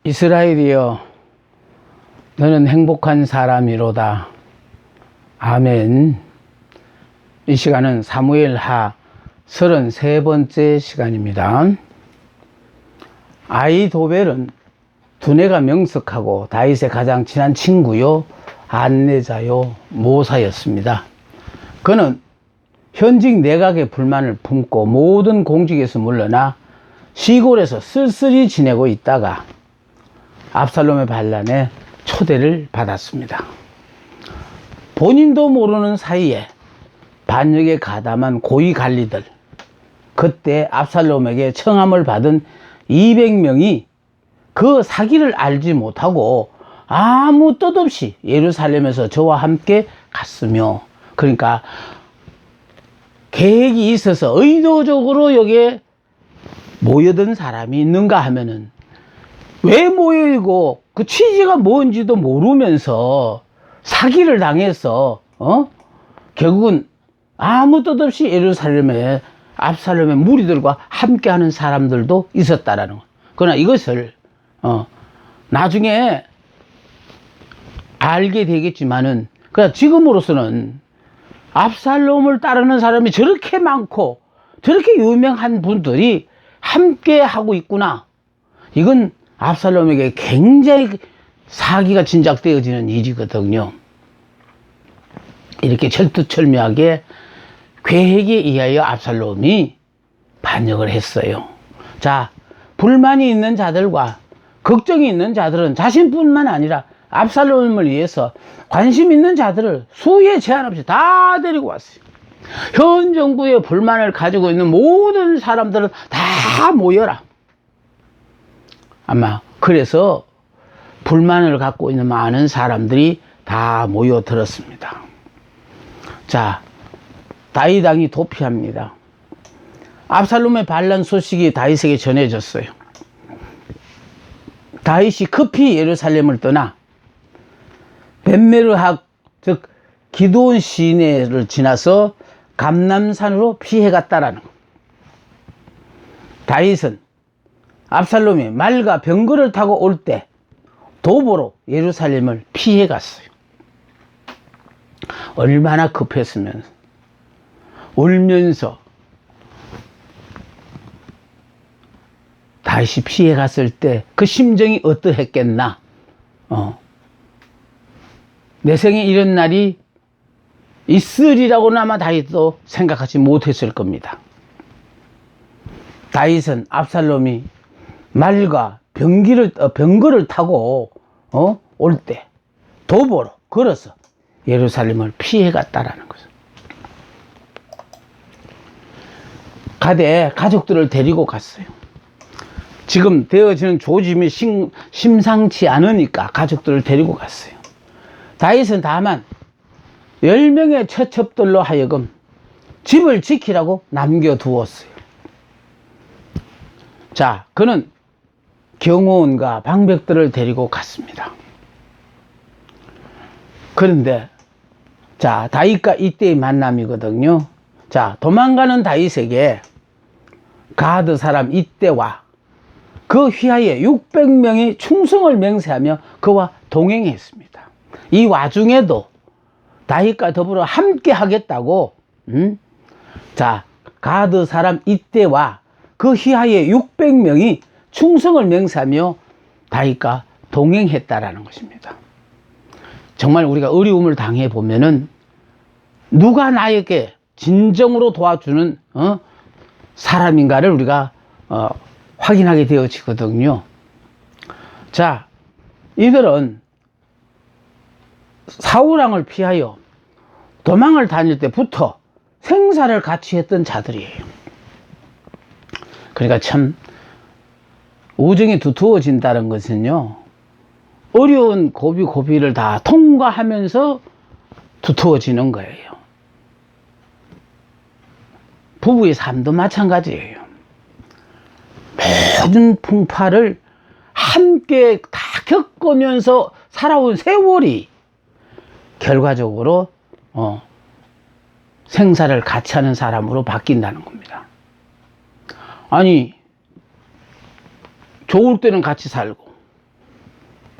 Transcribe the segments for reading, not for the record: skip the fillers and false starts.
이스라엘이여, 너는 행복한 사람이로다. 아멘. 이 시간은 사무엘하 33번째 시간입니다. 아히도벨은 두뇌가 명석하고 다윗의 가장 친한 친구요, 안내자요, 모사였습니다. 그는 현직 내각의 불만을 품고 모든 공직에서 물러나 시골에서 쓸쓸히 지내고 있다가 압살롬의 반란에 초대를 받았습니다. 본인도 모르는 사이에 반역에 가담한 고위 관리들, 그때 압살롬에게 청함을 받은 200명이 그 사기를 알지 못하고 아무 뜻 없이 예루살렘에서 저와 함께 갔으며, 그러니까 계획이 있어서 의도적으로 여기에 모여든 사람이 있는가 하면은, 왜 모여있고 그 취지가 뭔지도 모르면서 사기를 당해서 결국은 아무 뜻 없이 예루살렘에 압살롬의 무리들과 함께하는 사람들도 있었다라는 거. 그러나 이것을 나중에 알게 되겠지만은, 그러니까 지금으로서는 압살롬을 따르는 사람이 저렇게 많고 저렇게 유명한 분들이 함께 하고 있구나. 이건 압살롬에게 굉장히 사기가 진작되어지는 일이거든요. 이렇게 철두철미하게 계획에 의하여 압살롬이 반역을 했어요. 자, 불만이 있는 자들과 걱정이 있는 자들은 자신뿐만 아니라 압살롬을 위해서 관심 있는 자들을 수에 제한 없이 다 데리고 왔어요. 현 정부의 불만을 가지고 있는 모든 사람들은 다 모여라. 아마 그래서 불만을 갖고 있는 많은 사람들이 다 모여들었습니다. 자, 다윗 왕이 도피합니다. 압살롬의 반란 소식이 다윗에게 전해졌어요. 다윗이 급히 예루살렘을 떠나 벳메르학, 즉 기드온 시내를 지나서 감람산으로 피해갔다라는 것. 다윗은 압살롬이 말과 병거를 타고 올 때 도보로 예루살렘을 피해갔어요. 얼마나 급했으면 울면서 다윗이 피해갔을 때 그 심정이 어떠했겠나. 내 생에 이런 날이 있으리라고는 아마 다윗도 생각하지 못했을 겁니다. 다윗은 압살롬이 말과 병거를 타고 올 때 도보로 걸어서 예루살렘을 피해갔다라는 거죠. 가대 가족들을 데리고 갔어요. 지금 되어지는 조짐이 심상치 않으니까 가족들을 데리고 갔어요. 다윗은 다만 10명의 처첩들로 하여금 집을 지키라고 남겨두었어요. 자, 그는 경호원과 방백들을 데리고 갔습니다. 그런데 자, 다윗과 이때의 만남이거든요. 자, 도망가는 다윗에게 가드 사람 이때와 그 휘하에 600명이 충성을 맹세하며 그와 동행했습니다. 이 와중에도 다윗과 더불어 함께 하겠다고 자, 가드 사람 이때와 그 휘하에 600명이 충성을 맹세하며 다윗과 동행했다라는 것입니다. 정말 우리가 어려움을 당해 보면은 누가 나에게 진정으로 도와주는 사람인가를 우리가 확인하게 되어지거든요. 자, 이들은 사울왕을 피하여 도망을 다닐 때부터 생사를 같이 했던 자들이에요. 그러니까 참 우정이 두터워진다는 것은요, 어려운 고비고비를 다 통과하면서 두터워지는 거예요. 부부의 삶도 마찬가지예요. 모든 풍파를 함께 다 겪으면서 살아온 세월이 결과적으로 생사를 같이 하는 사람으로 바뀐다는 겁니다. 아니, 좋을 때는 같이 살고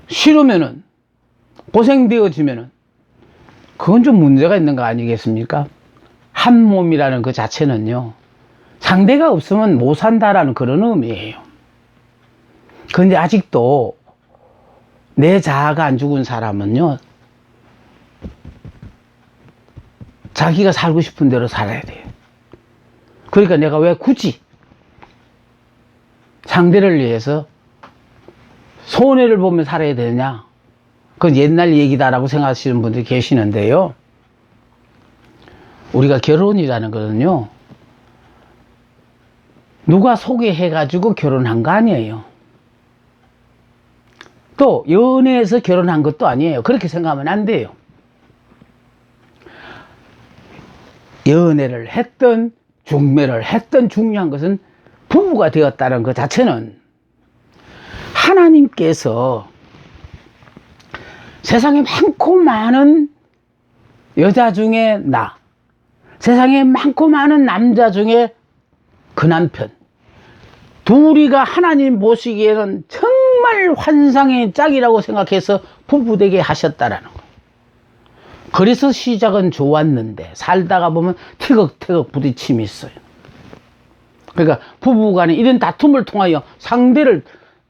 싫으면은, 고생되어지면은, 그건 좀 문제가 있는 거 아니겠습니까? 한 몸이라는 그 자체는요, 상대가 없으면 못 산다라는 그런 의미예요. 그런데 아직도 내 자아가 안 죽은 사람은요, 자기가 살고 싶은 대로 살아야 돼요. 그러니까 내가 왜 굳이 상대를 위해서 손해를 보며 살아야 되느냐? 그건 옛날 얘기다라고 생각하시는 분들이 계시는데요. 우리가 결혼이라는 거는요, 누가 소개해가지고 결혼한 거 아니에요. 또 연애해서 결혼한 것도 아니에요. 그렇게 생각하면 안 돼요. 연애를 했든 중매를 했든 중요한 것은 부부가 되었다는 것 자체는 하나님께서 세상에 많고 많은 여자 중에 나, 세상에 많고 많은 남자 중에 그 남편, 둘이가 하나님 보시기에는 정말 환상의 짝이라고 생각해서 부부되게 하셨다라는 거. 그래서 시작은 좋았는데 살다가 보면 티격태격 부딪힘이 있어요. 그러니까 부부간에 이런 다툼을 통하여 상대를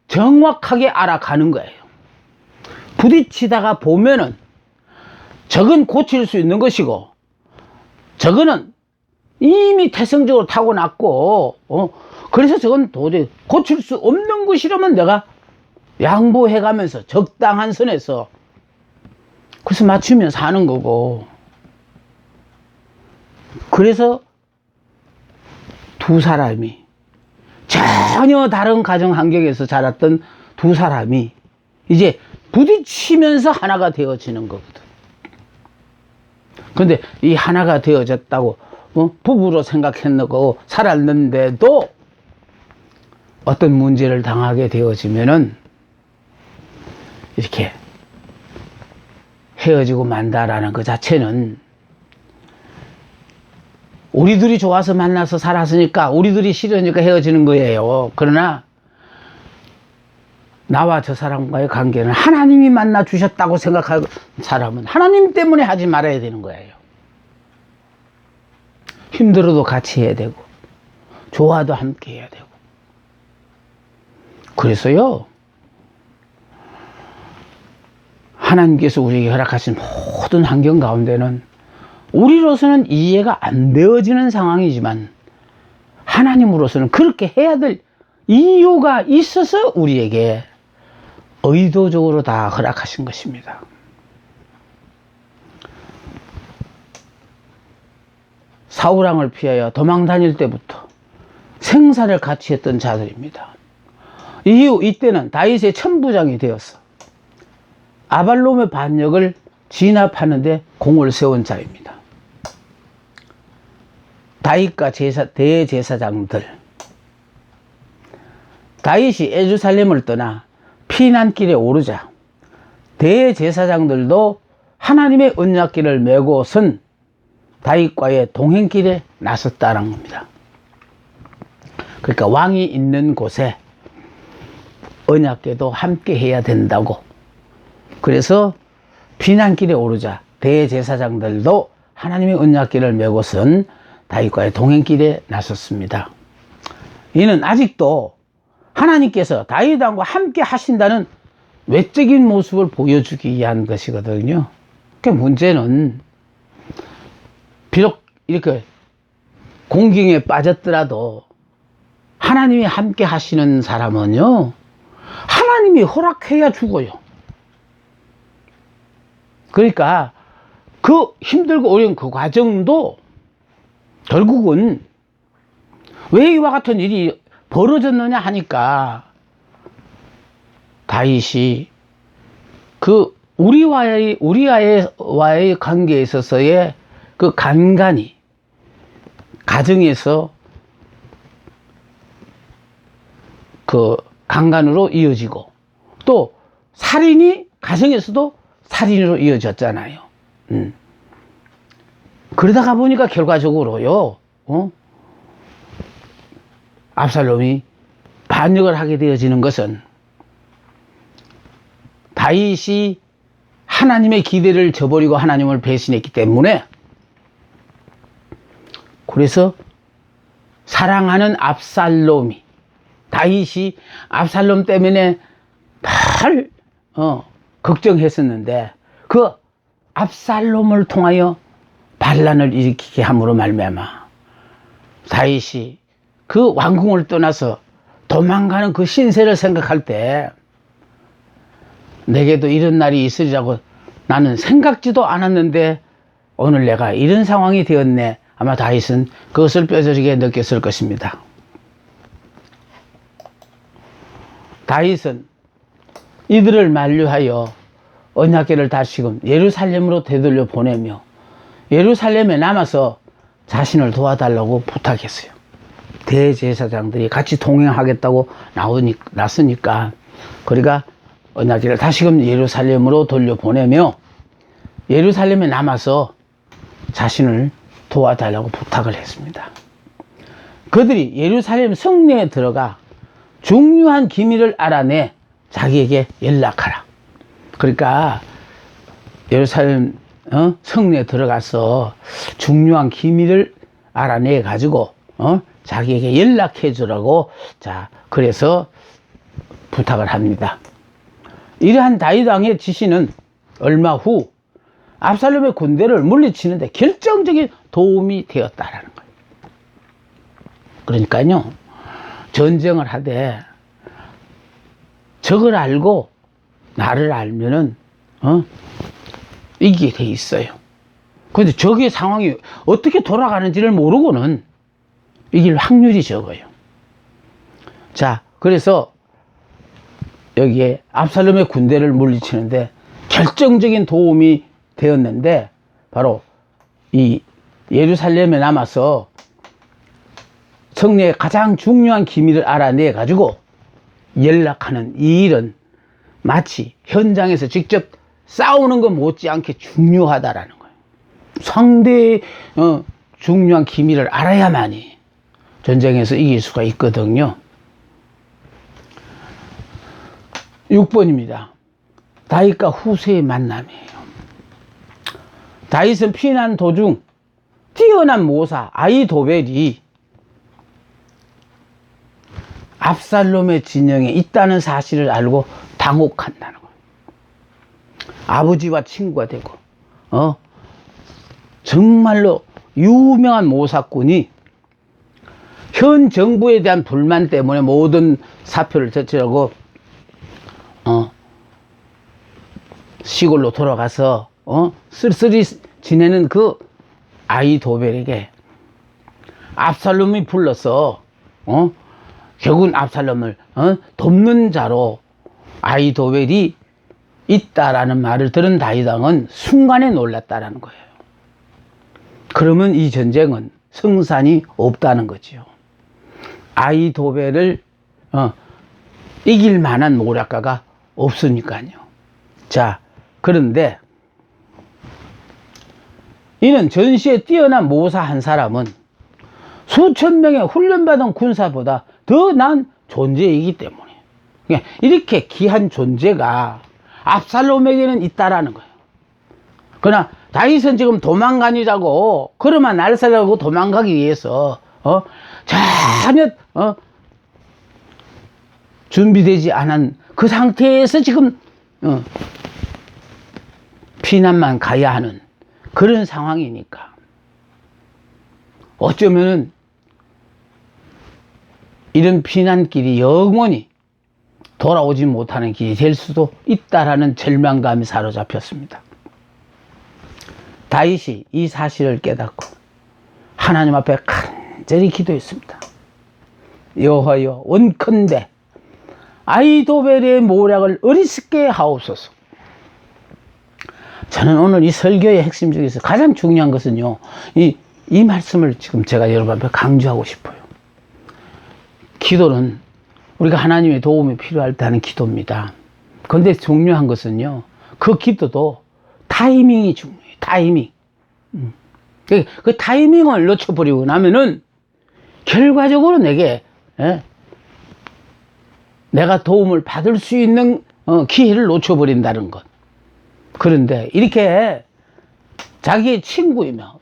정확하게 알아가는 거예요. 부딪히다가 보면은 저건 고칠 수 있는 것이고 저거는 이미 태생적으로 타고났고 그래서 저건 도저히 고칠 수 없는 것이라면 내가 양보해가면서 적당한 선에서 그래서 맞추면 사는 거고. 그래서 두 사람이 전혀 다른 가정 환경에서 자랐던 두 사람이 이제 부딪히면서 하나가 되어지는 거거든. 근데 이 하나가 되어졌다고 부부로 생각했고 살았는데도 어떤 문제를 당하게 되어지면은 이렇게 헤어지고 만다라는 그 자체는 우리들이 좋아서 만나서 살았으니까 우리들이 싫으니까 헤어지는 거예요. 그러나 나와 저 사람과의 관계는 하나님이 만나 주셨다고 생각하는 사람은 하나님 때문에 하지 말아야 되는 거예요. 힘들어도 같이 해야 되고 좋아도 함께 해야 되고. 그래서요, 하나님께서 우리에게 허락하신 모든 환경 가운데는 우리로서는 이해가 안 되어지는 상황이지만 하나님으로서는 그렇게 해야 될 이유가 있어서 우리에게 의도적으로 다 허락하신 것입니다. 사울왕을 피하여 도망 다닐 때부터 생사를 같이 했던 자들입니다. 이후 이때는 다윗의 천부장이 되었어. 아발롬의 반역을 진압하는 데 공을 세운 자입니다. 다윗과 대제사장들, 다윗이 예루살렘을 떠나 피난길에 오르자 대제사장들도 하나님의 언약궤를 메고 선 다윗과의 동행길에 나섰다는 겁니다. 그러니까 왕이 있는 곳에 언약궤도 함께 해야 된다고. 그래서 피난길에 오르자 대제사장들도 하나님의 언약궤를 메고 선 다윗과의 동행길에 나섰습니다. 이는 아직도 하나님께서 다윗왕과 함께 하신다는 외적인 모습을 보여주기 위한 것이거든요. 그 문제는 비록 이렇게 공경에 빠졌더라도 하나님이 함께 하시는 사람은요, 하나님이 허락해야 죽어요. 그러니까 그 힘들고 어려운 그 과정도 결국은 왜 이와 같은 일이 벌어졌느냐 하니까 다윗이 그 우리와의 관계에 있어서의 그 간간이 가정에서 그 강간으로 이어지고 또 살인이 가정에서도 살인으로 이어졌잖아요. 그러다가 보니까 결과적으로요, 압살롬이 반역을 하게 되어지는 것은 다윗이 하나님의 기대를 저버리고 하나님을 배신했기 때문에, 그래서 사랑하는 압살롬이, 다윗이 압살롬 때문에 늘 걱정했었는데, 그 압살롬을 통하여 반란을 일으키게 함으로 말미암아 다윗이 그 왕궁을 떠나서 도망가는 그 신세를 생각할 때, 내게도 이런 날이 있으리라고 나는 생각지도 않았는데 오늘 내가 이런 상황이 되었네. 아마 다윗은 그것을 뼈저리게 느꼈을 것입니다. 다윗은 이들을 만류하여 언약궤를 다시금 예루살렘으로 되돌려 보내며 예루살렘에 남아서 자신을 도와달라고 부탁했어요. 대제사장들이 같이 동행하겠다고 나서니까, 그러니까 언약궤를 다시금 예루살렘으로 돌려보내며 예루살렘에 남아서 자신을 도와달라고 부탁을 했습니다. 그들이 예루살렘 성내에 들어가 중요한 기밀을 알아내 자기에게 연락하라. 그러니까 예루살렘 성내에 들어가서 중요한 기밀을 알아내 가지고 자기에게 연락해 주라고, 자, 그래서 부탁을 합니다. 이러한 다윗 왕의 지시는 얼마 후 압살롬의 군대를 물리치는데 결정적인 도움이 되었다라는 거예요. 그러니까요, 전쟁을 하되 적을 알고 나를 알면은 이기게 돼 있어요. 그런데 적의 상황이 어떻게 돌아가는지를 모르고는 이길 확률이 적어요. 자, 그래서 여기에 압살롬의 군대를 물리치는데 결정적인 도움이 되었는데, 바로 이 예루살렘에 남아서 성내의 가장 중요한 기밀을 알아내 가지고 연락하는 이 일은 마치 현장에서 직접 싸우는 것 못지않게 중요하다라는 거예요. 상대의 중요한 기밀을 알아야만이 전쟁에서 이길 수가 있거든요. 6번입니다. 다윗과 후세의 만남이에요. 다윗은 피난 도중 뛰어난 모사 아히도벨이 압살롬의 진영에 있다는 사실을 알고 당혹한다는 거예요. 아버지와 친구가 되고 정말로 유명한 모사꾼이 현 정부에 대한 불만 때문에 모든 사표를 제출하고 시골로 돌아가서 쓸쓸히 지내는 그 아히도벨에게 압살롬이 불러서 결국은 압살롬을 돕는 자로 아히도벨이 있다라는 말을 들은 다윗 왕은 순간에 놀랐다라는 거예요. 그러면 이 전쟁은 승산이 없다는 거지요. 아히도벨을 이길 만한 모략가가 없으니까요. 자, 그런데 이는 전시에 뛰어난 모사 한 사람은 수천 명의 훈련받은 군사보다 더 나은 존재이기 때문에, 그러니까 이렇게 귀한 존재가 압살롬에게는 있다라는 거예요. 그러나 다윗은 지금 도망가니라고, 그러면 날살라고 도망가기 위해서 전혀 준비되지 않은 그 상태에서 지금 피난만 가야 하는 그런 상황이니까, 어쩌면은 이런 피난길이 영원히 돌아오지 못하는 길이 될 수도 있다라는 절망감이 사로잡혔습니다. 다윗이 이 사실을 깨닫고 하나님 앞에 간절히 기도했습니다. 여호와여, 원컨대 아히도벨의 모략을 어리석게 하옵소서. 저는 오늘 이 설교의 핵심 중에서 가장 중요한 것은요, 이 말씀을 지금 제가 여러분 앞에 강조하고 싶어요. 기도는 우리가 하나님의 도움이 필요할 때 하는 기도입니다. 그런데 중요한 것은요, 그 기도도 타이밍이 중요해요. 타이밍. 그 타이밍을 놓쳐버리고 나면은 결과적으로 내가 도움을 받을 수 있는 기회를 놓쳐버린다는 것. 그런데 이렇게 자기의 친구이며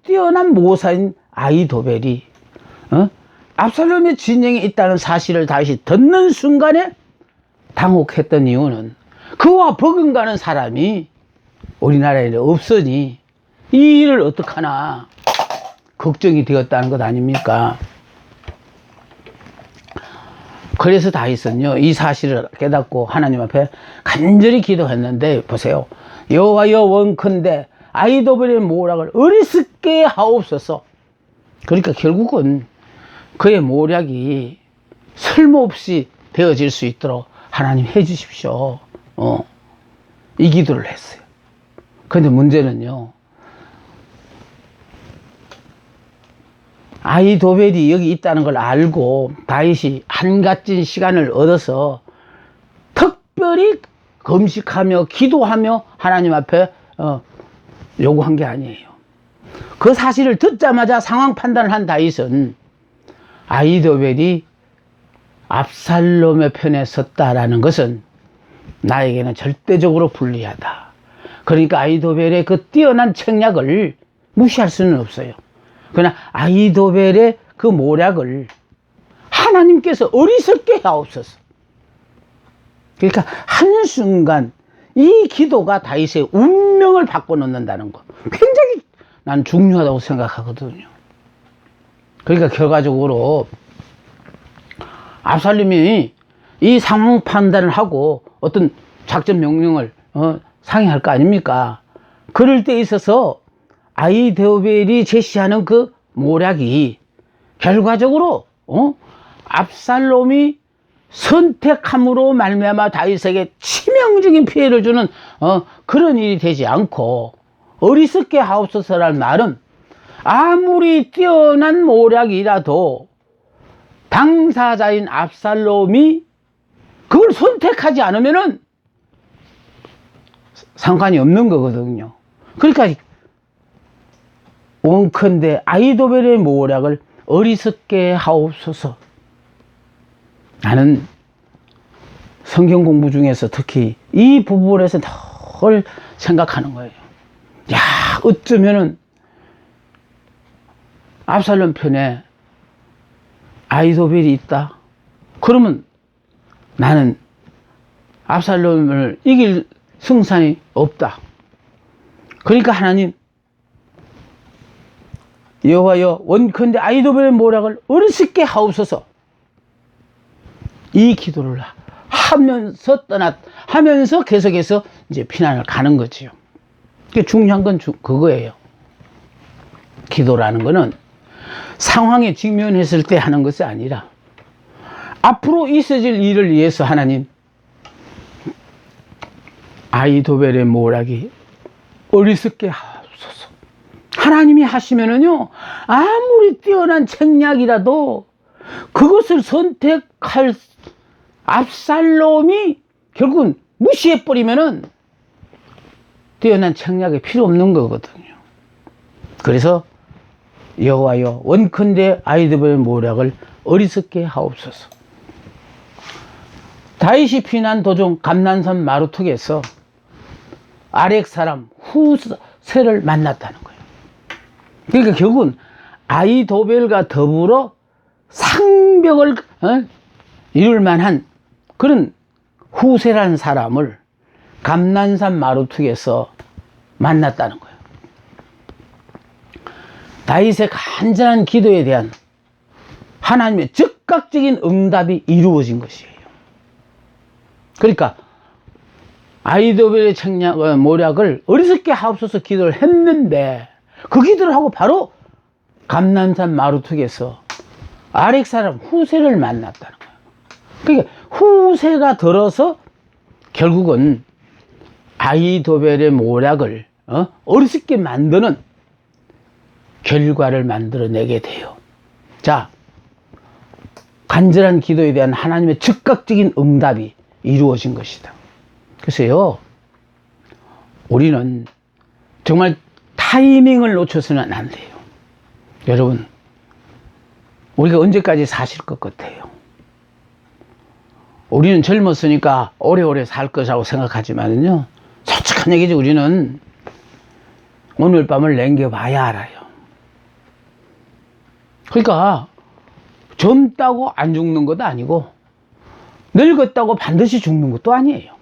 뛰어난 모사인 아히도벨이 압살롬의 진영에 있다는 사실을 다시 듣는 순간에 당혹했던 이유는 그와 버금가는 사람이 우리나라에 없으니 이 일을 어떡하나 걱정이 되었다는 것 아닙니까? 그래서 다윗은요, 이 사실을 깨닫고 하나님 앞에 간절히 기도했는데, 보세요. 여호와여, 원컨대 아히도벨의 모략을 어리석게 하옵소서. 그러니까 결국은 그의 모략이 쓸모없이 되어질 수 있도록 하나님 해주십시오. 이 기도를 했어요. 그런데 문제는요, 아히도벨이 여기 있다는 걸 알고 다윗이 한갓진 시간을 얻어서 특별히 금식하며 기도하며 하나님 앞에 요구한 게 아니에요. 그 사실을 듣자마자 상황 판단을 한 다윗은 아히도벨이 압살롬의 편에 섰다라는 것은 나에게는 절대적으로 불리하다. 그러니까 아히도벨의 그 뛰어난 책략을 무시할 수는 없어요. 그러나 아히도벨의 그 모략을 하나님께서 어리석게 하옵소서. 그러니까 한순간 이 기도가 다윗의 운명을 바꿔놓는다는 것, 굉장히 난 중요하다고 생각하거든요. 그러니까 결과적으로 압살롬이 이 상황 판단을 하고 어떤 작전 명령을 상의할 거 아닙니까? 그럴 때 있어서 아히도벨이 제시하는 그 모략이 결과적으로 압살롬이 선택함으로 말미암아 다윗에게 치명적인 피해를 주는 그런 일이 되지 않고, 어리석게 하옵소서라는 말은 아무리 뛰어난 모략이라도 당사자인 압살롬이 그걸 선택하지 않으면은 상관이 없는 거거든요. 그러니까 원컨대 아히도벨의 모략을 어리석게 하옵소서. 나는 성경 공부 중에서 특히 이 부분에서 늘 생각하는 거예요. 야, 어쩌면은 압살롬 편에 아히도벨이 있다. 그러면 나는 압살롬을 이길 승산이 없다. 그러니까 하나님, 여호와여, 원컨대 아히도벨의 모략을 어리석게 하옵소서. 이 기도를 하면서 계속해서 이제 피난을 가는 거지요. 중요한 건 그거예요. 기도라는 거는 상황에 직면했을 때 하는 것이 아니라 앞으로 있어질 일을 위해서 하나님, 아히도벨의 모략이 어리석게 하옵소서. 하나님이 하시면은요, 아무리 뛰어난 책략이라도 그것을 선택할 압살롬이 결국은 무시해버리면은 뛰어난 책략이 필요 없는 거거든요. 그래서 여호와여, 원컨대 아히도벨의 모략을 어리석게 하옵소서. 다윗이 피난 도중 감난산 마루턱에서 아렉 사람 후세를 만났다는 거예요. 그러니까 결국은 아히도벨과 더불어 상벽을 이룰 만한 그런 후세라는 사람을 감난산 마루턱에서 만났다는 거예요. 다윗의 간절한 기도에 대한 하나님의 즉각적인 응답이 이루어진 것이에요. 그러니까 아히도벨의 책략, 모략을 어리석게 하옵소서 기도를 했는데, 그 기도를 하고 바로 감난산 마루턱에서 아렉 사람 후세를 만났다는 거예요. 그러니까 후세가 들어서 결국은 아히도벨의 모략을 어리석게 만드는 결과를 만들어내게 돼요. 자, 간절한 기도에 대한 하나님의 즉각적인 응답이 이루어진 것이다. 그래서요, 우리는 정말 타이밍을 놓쳐서는 안 돼요. 여러분, 우리가 언제까지 사실 것 같아요? 우리는 젊었으니까 오래오래 살 것이라고 생각하지만요, 솔직한 얘기지, 우리는 오늘 밤을 남겨봐야 알아요. 그러니까 젊다고 안 죽는 것도 아니고 늙었다고 반드시 죽는 것도 아니에요.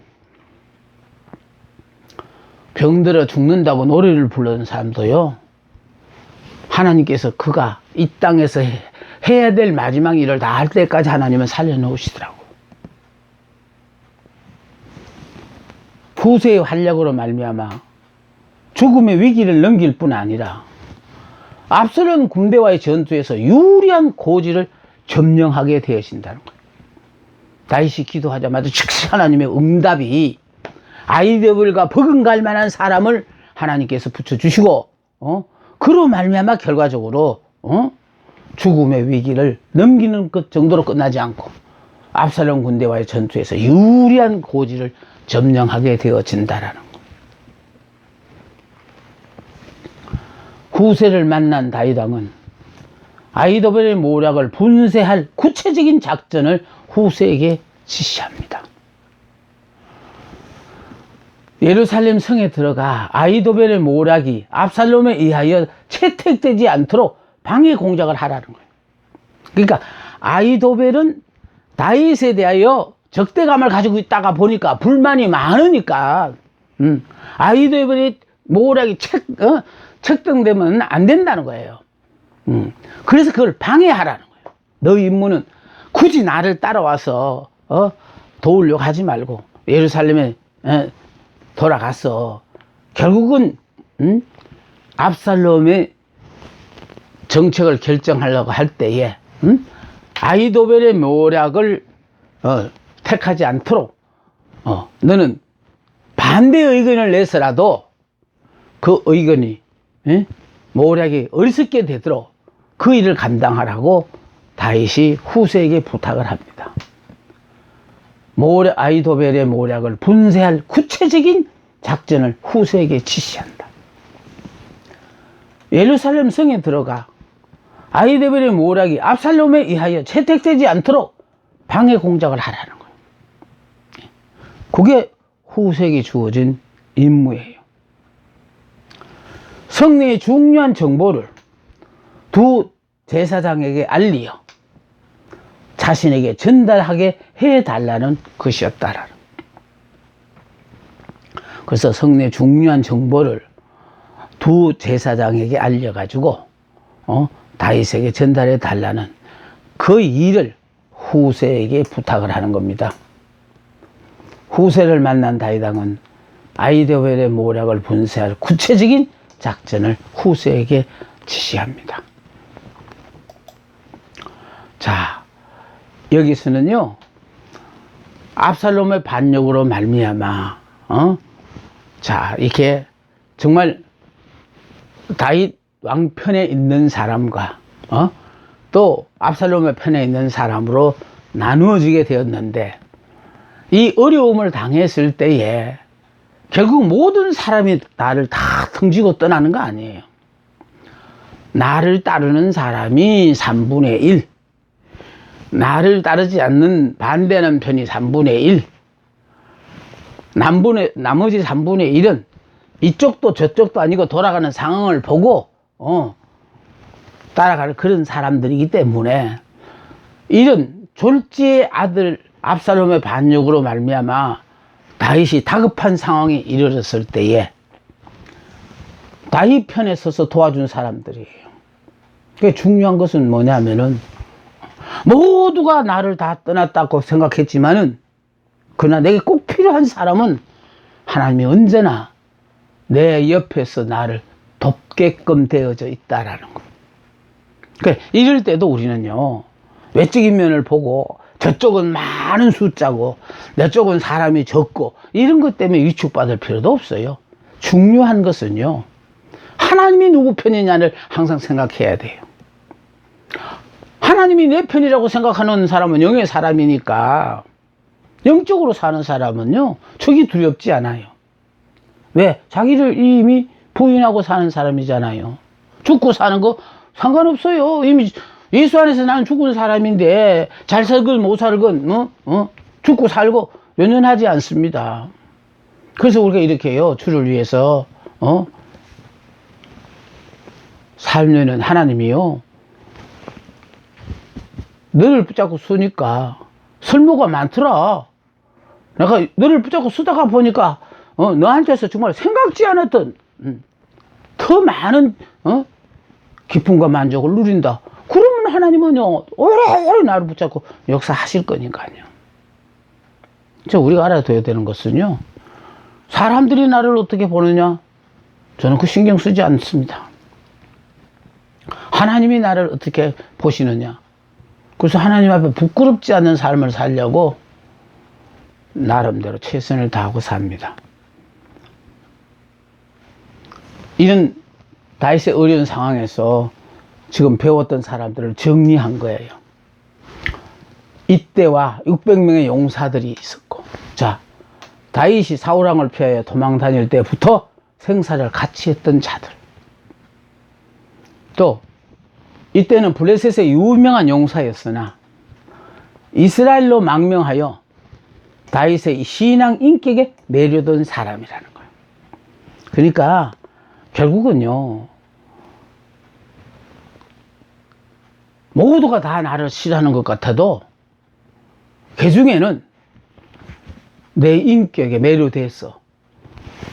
병들어 죽는다고 노래를 부르는 사람도요, 하나님께서 그가 이 땅에서 해야 될 마지막 일을 다 할 때까지 하나님은 살려놓으시더라고. 후세의 활약으로 말미암아 죽음의 위기를 넘길 뿐 아니라 앞서는 군대와의 전투에서 유리한 고지를 점령하게 되어진다는 거예요. 다윗이 기도하자마자 즉시 하나님의 응답이 아히도벨과 버금갈 만한 사람을 하나님께서 붙여주시고, 그로 말미암아 결과적으로 죽음의 위기를 넘기는 것 정도로 끝나지 않고 압살롬 군대와의 전투에서 유리한 고지를 점령하게 되어진다라는 것. 후세를 만난 다윗 왕은 아히도벨의 모략을 분쇄할 구체적인 작전을 후세에게 지시합니다. 예루살렘 성에 들어가 아히도벨의 모략이 압살롬에 의하여 채택되지 않도록 방해 공작을 하라는 거예요. 그러니까 아히도벨은 다윗에 대하여 적대감을 가지고 있다가 보니까 불만이 많으니까 아히도벨의 모략이 책정되면 안 된다는 거예요. 그래서 그걸 방해하라는 거예요. 너 임무는 굳이 나를 따라와서 도우려고 하지 말고 예루살렘에 돌아가서 결국은 압살롬의 정책을 결정하려고 할 때에 아히도벨의 모략을 택하지 않도록 너는 반대 의견을 내서라도 그 의견이 모략이 어리석게 되도록 그 일을 감당하라고 다윗이 후세에게 부탁을 합니다. 아히도벨의 모략을 분쇄할 구체적인 작전을 후세에게 지시한다. 예루살렘 성에 들어가 아히도벨의 모략이 압살롬에 의하여 채택되지 않도록 방해 공작을 하라는 거예요. 그게 후세에게 주어진 임무예요. 성내의 중요한 정보를 두 제사장에게 알리어 자신에게 전달하게 해달라는 것이었다라는. 그래서 성내 중요한 정보를 두 제사장에게 알려가지고 다윗에게 전달해 달라는 그 일을 후세에게 부탁을 하는 겁니다. 후세를 만난 다윗 왕은 아히도벨의 모략을 분쇄할 구체적인 작전을 후세에게 지시합니다. 자, 여기서는요, 압살롬의 반역으로 말미암아 자, 이렇게 정말 다윗 왕 편에 있는 사람과 또 압살롬의 편에 있는 사람으로 나누어지게 되었는데, 이 어려움을 당했을 때에 결국 모든 사람이 나를 다 등지고 떠나는 거 아니에요. 나를 따르는 사람이 3분의 1, 나를 따르지 않는 반대하는 편이 3분의 1, 나머지 3분의 1은 이쪽도 저쪽도 아니고 돌아가는 상황을 보고 따라가는 그런 사람들이기 때문에, 이런 졸지의 아들 압살롬의 반역으로 말미암아 다윗이 다급한 상황이 이르렀을 때에 다윗 편에 서서 도와준 사람들이에요. 그게 중요한 것은 뭐냐면은, 모두가 나를 다 떠났다고 생각했지만은, 그러나 내게 꼭 필요한 사람은 하나님이 언제나 내 옆에서 나를 돕게끔 되어져 있다라는 거. 그러니까 이럴 때도 우리는요, 외적인 면을 보고 저쪽은 많은 숫자고 내 쪽은 사람이 적고 이런 것 때문에 위축받을 필요도 없어요. 중요한 것은요, 하나님이 누구 편이냐를 항상 생각해야 돼요. 하나님이 내 편이라고 생각하는 사람은 영의 사람이니까, 영적으로 사는 사람은요, 적이 두렵지 않아요. 왜? 자기를 이미 부인하고 사는 사람이잖아요. 죽고 사는 거 상관없어요. 이미 예수 안에서 나는 죽은 사람인데 잘 살건 못 살건 죽고 살고 연연하지 않습니다. 그래서 우리가 이렇게 해요. 주를 위해서 살면은 하나님이요, 너를 붙잡고 쓰니까 설모가 많더라. 내가 너를 붙잡고 쓰다가 보니까 너한테서 정말 생각지 않았던 더 많은 기쁨과 만족을 누린다. 그러면 하나님은요 오래 나를 붙잡고 역사하실 거니까요. 우리가 알아둬야 되는 것은요, 사람들이 나를 어떻게 보느냐, 저는 그 신경 쓰지 않습니다. 하나님이 나를 어떻게 보시느냐. 그래서 하나님 앞에 부끄럽지 않은 삶을 살려고 나름대로 최선을 다하고 삽니다. 이런 다윗의 어려운 상황에서 지금 배웠던 사람들을 정리한 거예요. 이때와 600명의 용사들이 있었고, 자, 다윗이 사울왕을 피하여 도망 다닐 때부터 생사를 같이 했던 자들, 또 이때는 블레셋의 유명한 용사였으나 이스라엘로 망명하여 다윗의 신앙 인격에 매료된 사람이라는 거예요. 그러니까 결국은요, 모두가 다 나를 싫어하는 것 같아도 그 중에는 내 인격에 매료돼서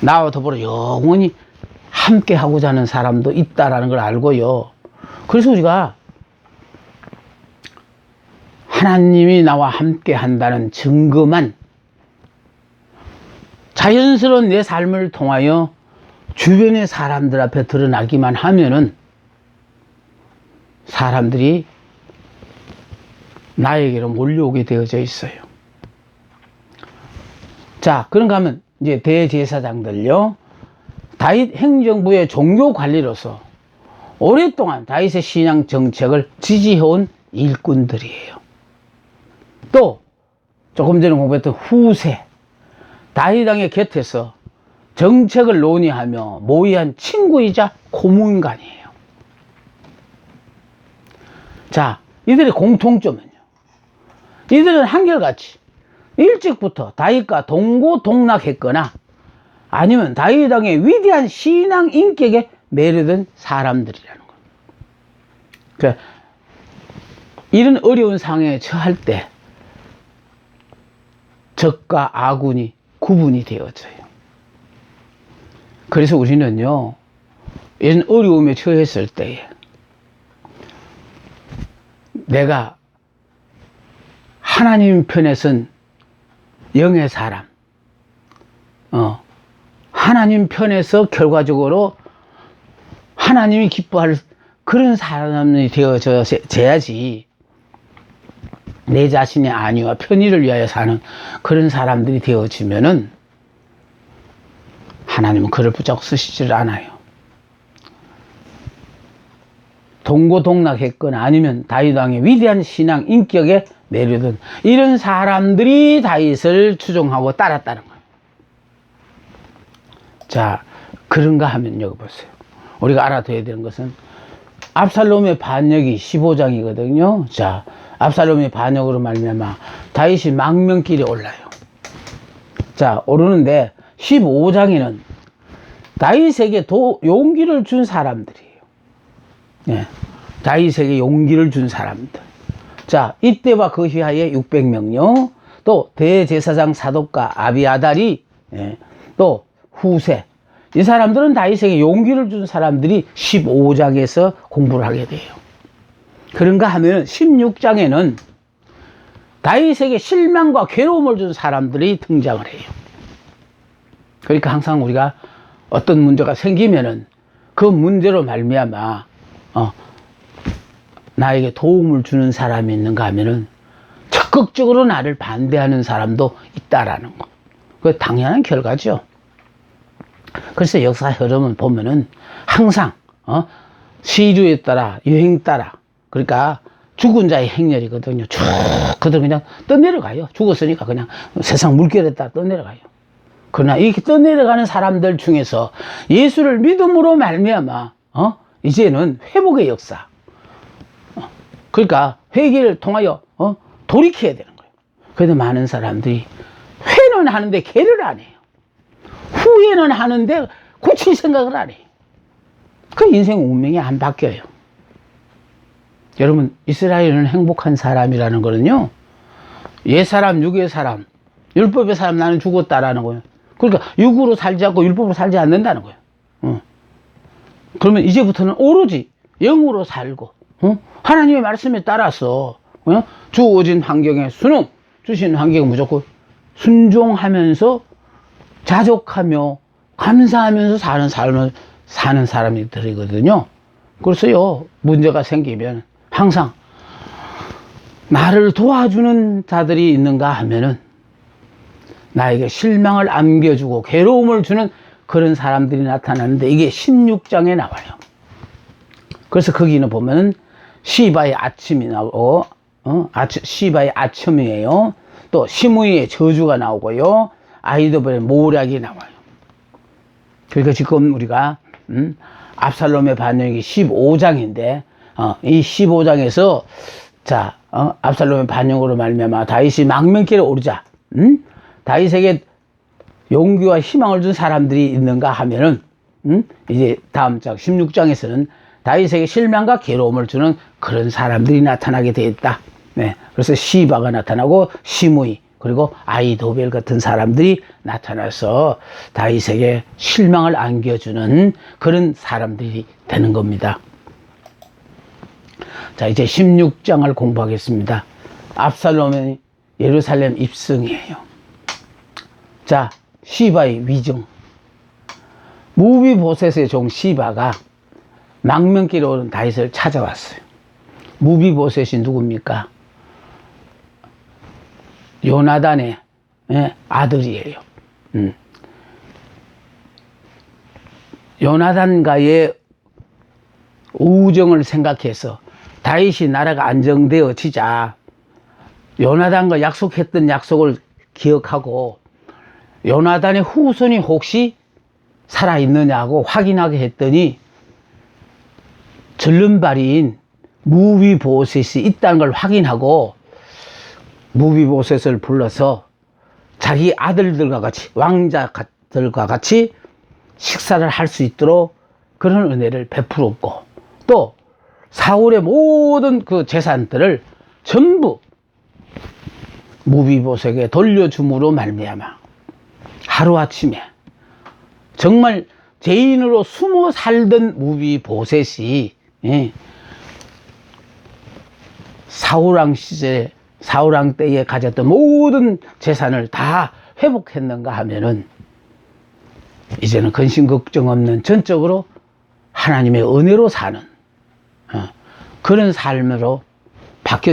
나와 더불어 영원히 함께 하고자 하는 사람도 있다라는 걸 알고요. 그래서 우리가 하나님이 나와 함께 한다는 증거만 자연스러운 내 삶을 통하여 주변의 사람들 앞에 드러나기만 하면은 사람들이 나에게로 몰려오게 되어져 있어요. 자, 그런가 하면 이제 대제사장들요, 다윗 행정부의 종교 관리로서 오랫동안 다윗의 신앙 정책을 지지해온 일꾼들이에요. 또 조금 전에 공부했던 후세, 다윗 왕의 곁에서 정책을 논의하며 모의한 친구이자 고문관이에요. 자, 이들의 공통점은요, 이들은 한결같이 일찍부터 다윗과 동고동락했거나 아니면 다윗 왕의 위대한 신앙 인격에 매료된 사람들이라는 거예요. 그러니까 이런 어려운 상황에 처할 때 적과 아군이 구분이 되어져요. 그래서 우리는요, 이런 어려움에 처했을 때에 내가 하나님 편에 선 영의 사람, 하나님 편에서 결과적으로 하나님이 기뻐할 그런 사람이 되어져야지, 내 자신의 안위와 편의를 위하여 사는 그런 사람들이 되어지면은 하나님은 그를 붙잡고 쓰시질 않아요. 동고동락했거나 아니면 다윗 왕의 위대한 신앙 인격에 매료된 이런 사람들이 다윗을 추종하고 따랐다는 거예요. 자, 그런가 하면 여기 보세요. 우리가 알아둬야 되는 것은 압살롬의 반역이 15장이거든요. 자, 압살롬의 반역으로 말미암아 다윗이 망명길에 올라요. 자, 오르는데 15장에는 다윗에게 용기를 준 사람들이에요. 예, 다윗에게 용기를 준 사람들. 자, 이때와 그 휘하에 600명요. 또 대제사장 사독과 아비아달이, 또 후세, 이 사람들은 다윗에게 용기를 준 사람들이 15장에서 공부를 하게 돼요. 그런가 하면 16장에는 다윗에게 실망과 괴로움을 준 사람들이 등장을 해요. 그러니까 항상 우리가 어떤 문제가 생기면은 그 문제로 말미암아 나에게 도움을 주는 사람이 있는가 하면은 적극적으로 나를 반대하는 사람도 있다라는 거. 그 당연한 결과죠. 그래서 역사 흐름을 보면은 항상 시류에 따라 유행 따라, 그러니까 죽은 자의 행렬이거든요. 쭉 그들 그냥 떠내려가요. 죽었으니까 그냥 세상 물결에 따라 떠내려가요. 그러나 이렇게 떠내려가는 사람들 중에서 예수를 믿음으로 말미암아 이제는 회복의 역사, 그러니까 회개를 통하여 돌이켜야 되는 거예요. 그래도 많은 사람들이 회는 하는데 개를 안 해요. 후회는 하는데 고칠 생각을 안 해요. 그 인생 운명이 안 바뀌어요. 여러분, 이스라엘은 행복한 사람이라는 거는요, 옛사람, 육의 사람, 율법의 사람, 나는 죽었다라는 거예요. 그러니까 육으로 살지 않고 율법으로 살지 않는다는 거예요. 그러면 이제부터는 오로지 영으로 살고, 하나님의 말씀에 따라서 주어진 환경에 주신 환경에 무조건 순종하면서 자족하며 감사하면서 사는 삶을 사는 사람들이거든요. 그래서요, 문제가 생기면 항상 나를 도와주는 자들이 있는가 하면은 나에게 실망을 안겨주고 괴로움을 주는 그런 사람들이 나타나는데, 이게 16장에 나와요. 그래서 거기는 보면은 시바의 아침이 나오고, 시바의 아침이에요. 또 시므이의 저주가 나오고요. 아히도벨의 모략이 나와요. 그러니까 지금 우리가 압살롬의 반역이 15장인데 이 15장에서 자 압살롬의 반역으로 말미암아 다윗이 망명길에 오르자 다윗에게 용기와 희망을 준 사람들이 있는가 하면은 이제 다음 장 16장에서는 다윗에게 실망과 괴로움을 주는 그런 사람들이 나타나게 되었다. 네, 그래서 시바가 나타나고 시므이 그리고 아히도벨 같은 사람들이 나타나서 다윗에게 실망을 안겨주는 그런 사람들이 되는 겁니다. 자, 이제 16장을 공부하겠습니다. 압살롬의 예루살렘 입성이에요. 자, 시바의 위증. 무비보셋의 종 시바가 망명길에 오른 다윗을 찾아왔어요. 무비보셋이 누굽니까? 요나단의 아들이에요. 요나단과의 우정을 생각해서 다윗이 나라가 안정되어지자 요나단과 약속했던 약속을 기억하고 요나단의 후손이 혹시 살아있느냐고 확인하게 했더니 절름발이인 무비보셋이 있다는 걸 확인하고 무비보셋을 불러서 자기 아들들과 같이 왕자들과 같이 식사를 할 수 있도록 그런 은혜를 베풀었고 또 사울의 모든 그 재산들을 전부 무비보셋에게 돌려줌으로 말미암아 하루아침에 정말 죄인으로 숨어 살던 무비보셋이 사울왕 시절에 사울왕 때에 가졌던 모든 재산을 다 회복했는가 하면은 이제는 근심 걱정 없는 전적으로 하나님의 은혜로 사는 그런 삶으로 바뀌어져